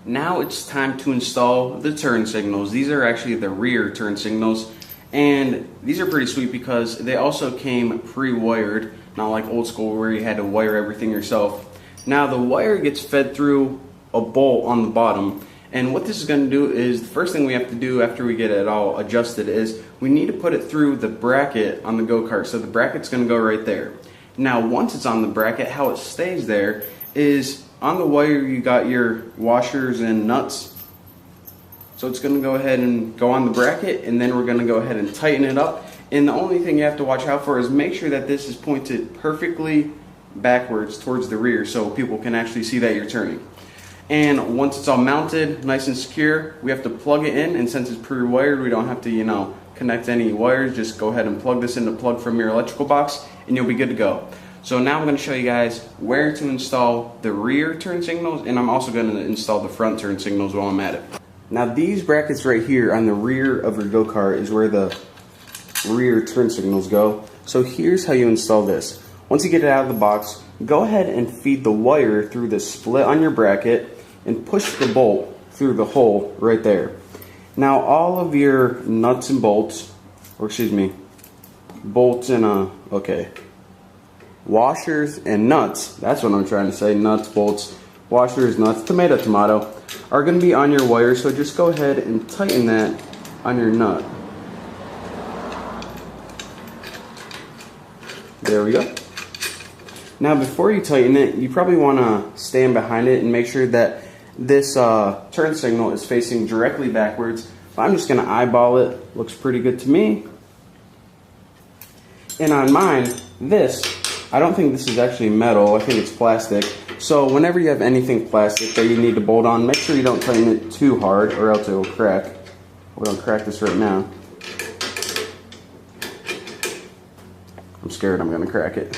Now it's time to install the turn signals. These are actually the rear turn signals, and these are pretty sweet because they also came pre-wired, not like old school where you had to wire everything yourself. Now the wire gets fed through a bolt on the bottom, and what this is going to do is, the first thing we have to do after we get it all adjusted is we need to put it through the bracket on the go-kart. So the bracket's going to go right there. Now once it's on the bracket, how it stays there is on the wire you got your washers and nuts. So it's going to go ahead and go on the bracket, and then we're going to go ahead and tighten it up. And the only thing you have to watch out for is make sure that this is pointed perfectly backwards towards the rear so people can actually see that you're turning. And once it's all mounted nice and secure, we have to plug it in, and since it's pre-wired we don't have to connect any wires. Just go ahead and plug this in the plug from your electrical box and you'll be good to go. So now I'm going to show you guys where to install the rear turn signals, and I'm also going to install the front turn signals while I'm at it. Now these brackets right here on the rear of your go-kart is where the rear turn signals go. So here's how you install this. Once you get it out of the box, go ahead and feed the wire through the split on your bracket and push the bolt through the hole right there. Now all of your nuts and bolts, bolts and washers and nuts, that's what I'm trying to say, nuts, bolts, washers, nuts, tomato, tomato, are going to be on your wire, so just go ahead and tighten that on your nut. There we go. Now before you tighten it, you probably want to stand behind it and make sure that this turn signal is facing directly backwards. But I'm just going to eyeball it. Looks pretty good to me. And on mine, I don't think this is actually metal, I think it's plastic. So whenever you have anything plastic that you need to bolt on, make sure you don't tighten it too hard or else it will crack. We're going to crack this right now. I'm scared I'm going to crack it.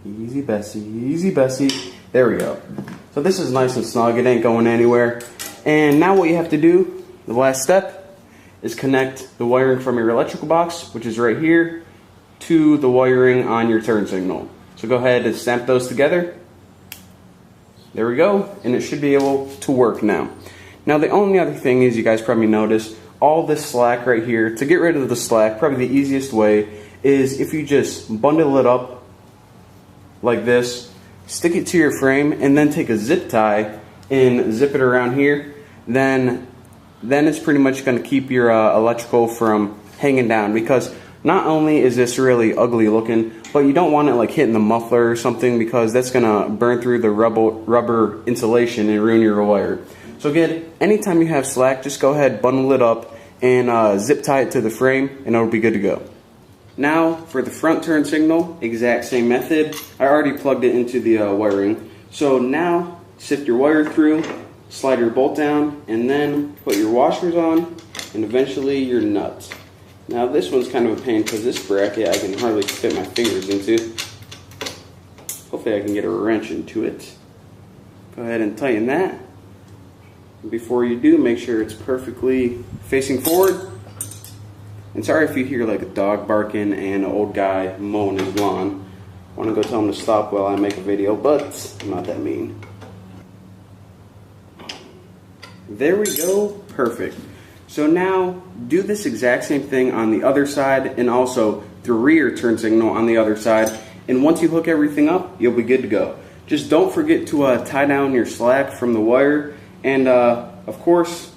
Easy Bessie, easy Bessie. There we go. So this is nice and snug, it ain't going anywhere. And now what you have to do, the last step, is connect the wiring from your electrical box, which is right here, to the wiring on your turn signal. So go ahead and snap those together. There we go, and it should be able to work now. Now the only other thing is, you guys probably noticed, all this slack right here. To get rid of the slack, probably the easiest way is if you just bundle it up like this, stick it to your frame, and then take a zip tie and zip it around here. Then it's pretty much going to keep your electrical from hanging down, because not only is this really ugly looking, but you don't want it like hitting the muffler or something, because that's going to burn through the rubber insulation and ruin your wire. So again, anytime you have slack, just go ahead, bundle it up, and zip tie it to the frame, and it'll be good to go. Now for the front turn signal, exact same method. I already plugged it into the wiring. So now sift your wire through, slide your bolt down, and then put your washers on, and eventually your nuts. Now this one's kind of a pain because this bracket I can hardly fit my fingers into. Hopefully I can get a wrench into it. Go ahead and tighten that. Before you do, make sure it's perfectly facing forward. And sorry if you hear like a dog barking and an old guy mowing his lawn. I want to go tell him to stop while I make a video, but I'm not that mean. There we go, perfect. So now do this exact same thing on the other side, and also the rear turn signal on the other side. And once you hook everything up, you'll be good to go. Just don't forget to tie down your slack from the wire. And of course,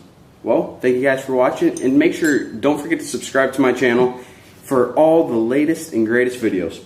well, thank you guys for watching, and make sure, don't forget to subscribe to my channel for all the latest and greatest videos.